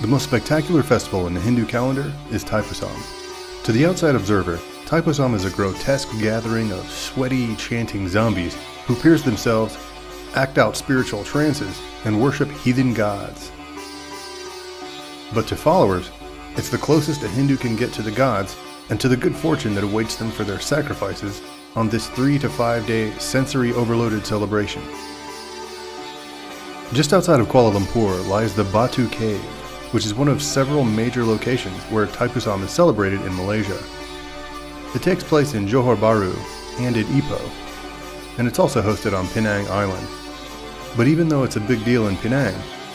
most spectacular festival in the Hindu calendar is Thaipusam. To the outside observer, Thaipusam is a grotesque gathering of sweaty, chanting zombies who pierce themselves, act out spiritual trances, and worship heathen gods. But to followers, it's the closest a Hindu can get to the gods and to the good fortune that awaits them for their sacrifices on this 3 to 5 day sensory overloaded celebration. Just outside of Kuala Lumpur lies the Batu cave, which is one of several major locations where Thaipusam is celebrated in Malaysia. It takes place in Johor Bahru and in Ipoh, and it's also hosted on Penang Island. But even though it's a big deal in Penang,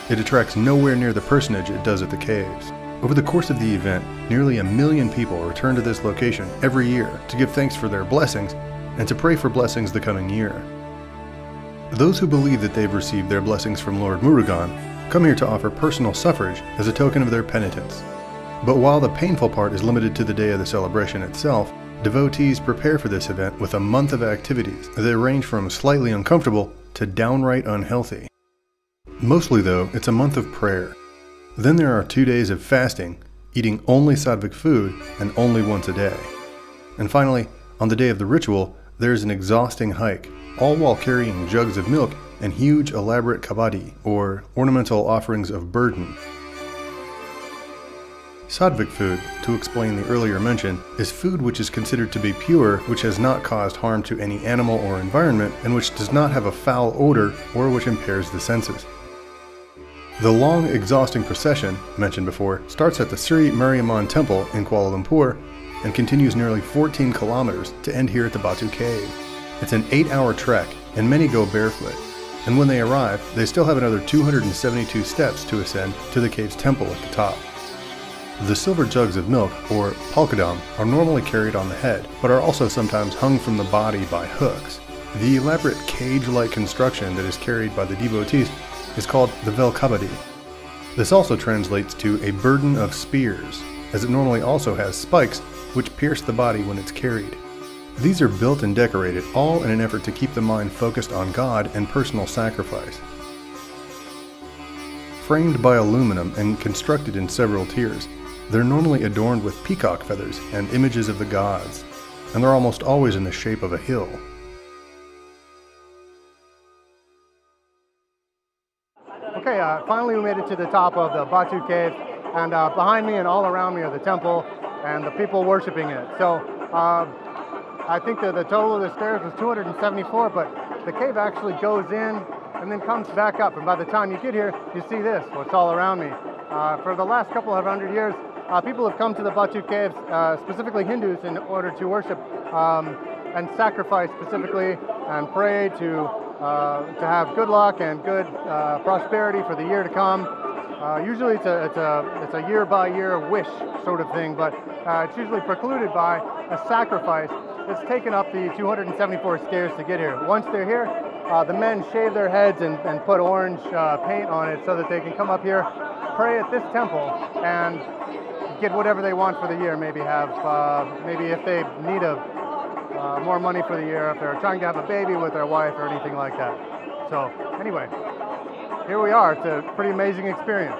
it attracts nowhere near the personage it does at the caves. Over the course of the event, nearly 1 million people return to this location every year to give thanks for their blessings and to pray for blessings the coming year. Those who believe that they've received their blessings from Lord Murugan come here to offer personal suffrage as a token of their penitence. But while the painful part is limited to the day of the celebration itself, devotees prepare for this event with a month of activities that range from slightly uncomfortable to downright unhealthy. Mostly though, it's a month of prayer. Then there are 2 days of fasting, eating only sattvic food and only once a day. And finally, on the day of the ritual, there is an exhausting hike, all while carrying jugs of milk and huge elaborate kabadi, or ornamental offerings of burden. Sattvic food, to explain the earlier mention, is food which is considered to be pure, which has not caused harm to any animal or environment, and which does not have a foul odor or which impairs the senses. The long, exhausting procession, mentioned before, starts at the Sri Mariamman Temple in Kuala Lumpur and continues nearly 14 kilometers to end here at the Batu Cave. It's an 8-hour trek, and many go barefoot. And when they arrive, they still have another 272 steps to ascend to the cave's temple at the top. The silver jugs of milk, or palkadam, are normally carried on the head, but are also sometimes hung from the body by hooks. The elaborate cage-like construction that is carried by the devotees is called the velkabadi. This also translates to a burden of spears, as it normally also has spikes which pierce the body when it's carried. These are built and decorated all in an effort to keep the mind focused on God and personal sacrifice. Framed by aluminum and constructed in several tiers, they're normally adorned with peacock feathers and images of the gods, and they're almost always in the shape of a hill. Okay, finally we made it to the top of the Batu Cave, and behind me and all around me are the temple and the people worshiping it. So I think that the total of the stairs was 274, but the cave actually goes in and then comes back up, and by the time you get here, you see this, what's all around me. For the last couple of hundred years, people have come to the Batu Caves, specifically Hindus, in order to worship and sacrifice specifically and pray to have good luck and good prosperity for the year to come. Usually it's a year-by-year wish sort of thing, but it's usually precluded by a sacrifice that's taken up the 274 stairs to get here. Once they're here, the men shave their heads and put orange paint on it so that they can come up here, pray at this temple, and get whatever they want for the year. Maybe if they need more money for the year, if they're trying to have a baby with their wife or anything like that. So anyway, here we are. It's a pretty amazing experience.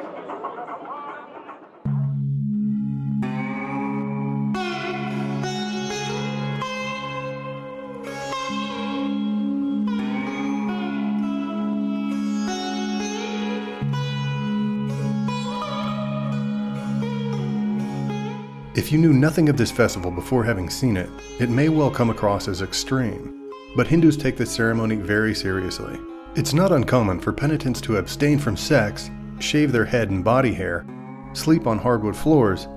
If you knew nothing of this festival before having seen it, it may well come across as extreme. But Hindus take this ceremony very seriously. It's not uncommon for penitents to abstain from sex, shave their head and body hair, sleep on hardwood floors,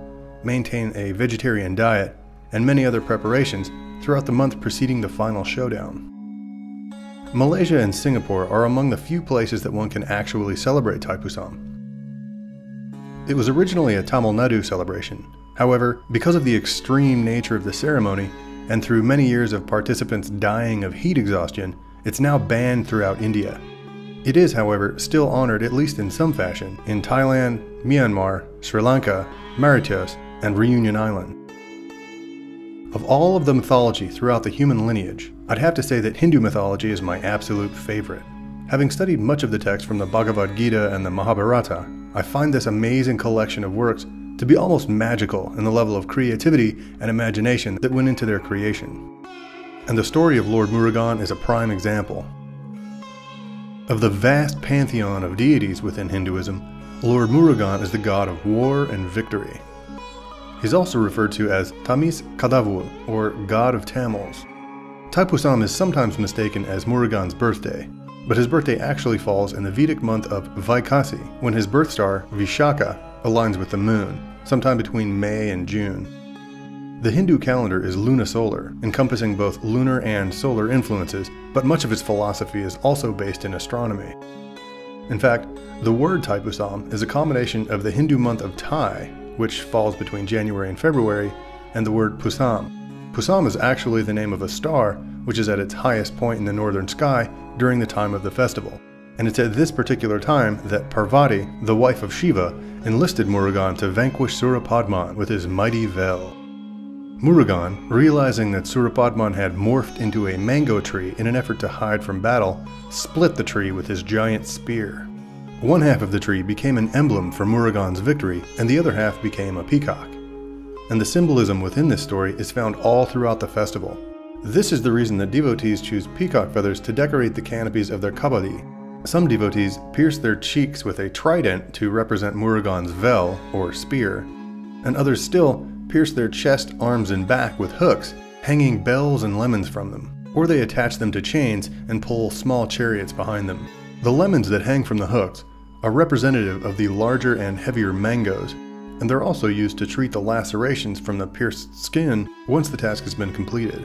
maintain a vegetarian diet, and many other preparations throughout the month preceding the final showdown. Malaysia and Singapore are among the few places that one can actually celebrate Thaipusam. It was originally a Tamil Nadu celebration. However, because of the extreme nature of the ceremony, and through many years of participants dying of heat exhaustion, it's now banned throughout India. It is, however, still honored at least in some fashion in Thailand, Myanmar, Sri Lanka, Mauritius, and Reunion Island. Of all of the mythology throughout the human lineage, I'd have to say that Hindu mythology is my absolute favorite. Having studied much of the text from the Bhagavad Gita and the Mahabharata, I find this amazing collection of works to be almost magical in the level of creativity and imagination that went into their creation. And the story of Lord Murugan is a prime example. Of the vast pantheon of deities within Hinduism, Lord Murugan is the god of war and victory. He's also referred to as Tamis Kadavul, or God of Tamils. Thaipusam is sometimes mistaken as Murugan's birthday, but his birthday actually falls in the Vedic month of Vaikasi, when his birth star, Vishaka, aligns with the moon, sometime between May and June. The Hindu calendar is lunisolar, encompassing both lunar and solar influences, but much of its philosophy is also based in astronomy. In fact, the word Thaipusam is a combination of the Hindu month of Thai, which falls between January and February, and the word Pusam. Pusam is actually the name of a star, which is at its highest point in the northern sky during the time of the festival. And it's at this particular time that Parvati, the wife of Shiva, enlisted Murugan to vanquish Surapadman with his mighty vel. Murugan, realizing that Surapadman had morphed into a mango tree in an effort to hide from battle, split the tree with his giant spear. One half of the tree became an emblem for Murugan's victory, and the other half became a peacock. And the symbolism within this story is found all throughout the festival. This is the reason that devotees choose peacock feathers to decorate the canopies of their kabaddi. Some devotees pierce their cheeks with a trident to represent Murugan's vel, or spear, and others still pierce their chest, arms, and back with hooks, hanging bells and lemons from them, or they attach them to chains and pull small chariots behind them. The lemons that hang from the hooks are representative of the larger and heavier mangoes, and they're also used to treat the lacerations from the pierced skin once the task has been completed.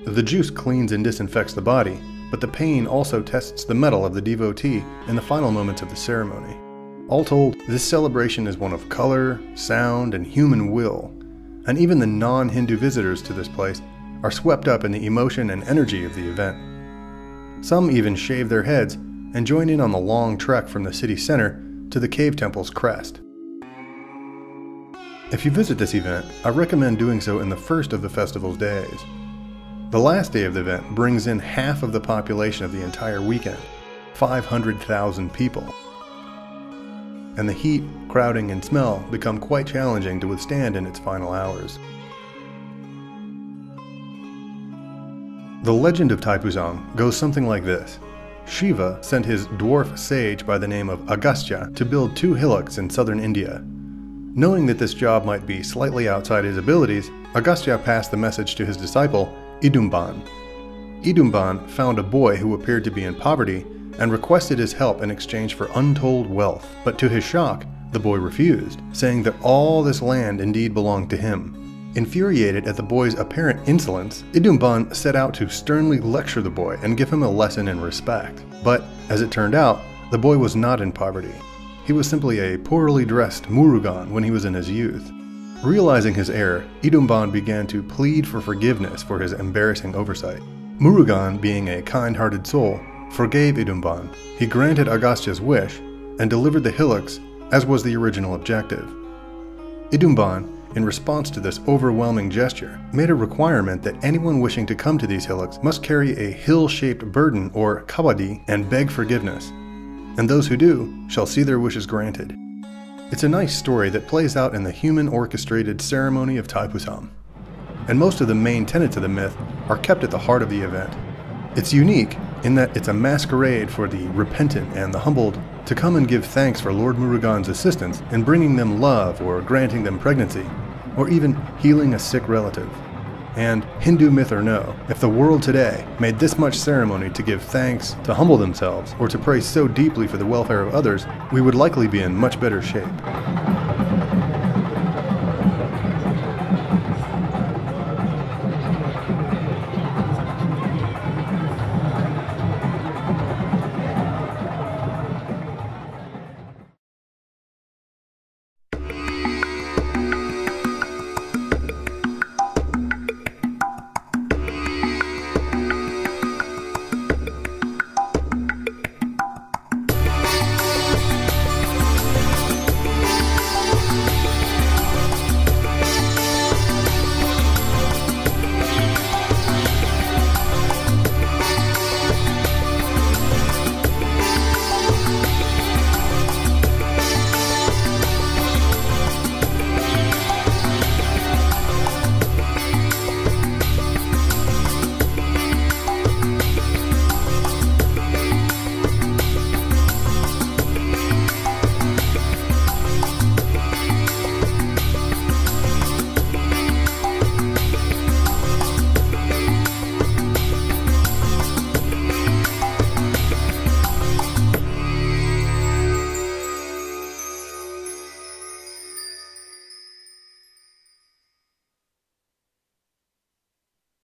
The juice cleans and disinfects the body, but the pain also tests the mettle of the devotee in the final moments of the ceremony. All told, this celebration is one of color, sound, and human will, and even the non-Hindu visitors to this place are swept up in the emotion and energy of the event. Some even shave their heads and join in on the long trek from the city center to the cave temple's crest. If you visit this event, I recommend doing so in the first of the festival's days. The last day of the event brings in half of the population of the entire weekend, 500,000 people. And the heat, crowding, and smell become quite challenging to withstand in its final hours. The legend of Thaipusam goes something like this. Shiva sent his dwarf sage by the name of Agastya to build 2 hillocks in southern India. Knowing that this job might be slightly outside his abilities, Agastya passed the message to his disciple, Idumban. Idumban found a boy who appeared to be in poverty and requested his help in exchange for untold wealth, but to his shock, the boy refused, saying that all this land indeed belonged to him. Infuriated at the boy's apparent insolence, Idumban set out to sternly lecture the boy and give him a lesson in respect. But, as it turned out, the boy was not in poverty. He was simply a poorly dressed Murugan when he was in his youth. Realizing his error, Idumban began to plead for forgiveness for his embarrassing oversight. Murugan, being a kind-hearted soul, forgave Idumban. He granted Agastya's wish and delivered the hillocks as was the original objective. Idumban, in response to this overwhelming gesture, made a requirement that anyone wishing to come to these hillocks must carry a hill-shaped burden or kabaddi and beg forgiveness, and those who do shall see their wishes granted. It's a nice story that plays out in the human-orchestrated ceremony of Thaipusam, and most of the main tenets of the myth are kept at the heart of the event. It's unique in that it's a masquerade for the repentant and the humbled to come and give thanks for Lord Murugan's assistance in bringing them love or granting them pregnancy, or even healing a sick relative. And, Hindu myth or no, if the world today made this much ceremony to give thanks, to humble themselves, or to pray so deeply for the welfare of others, we would likely be in much better shape.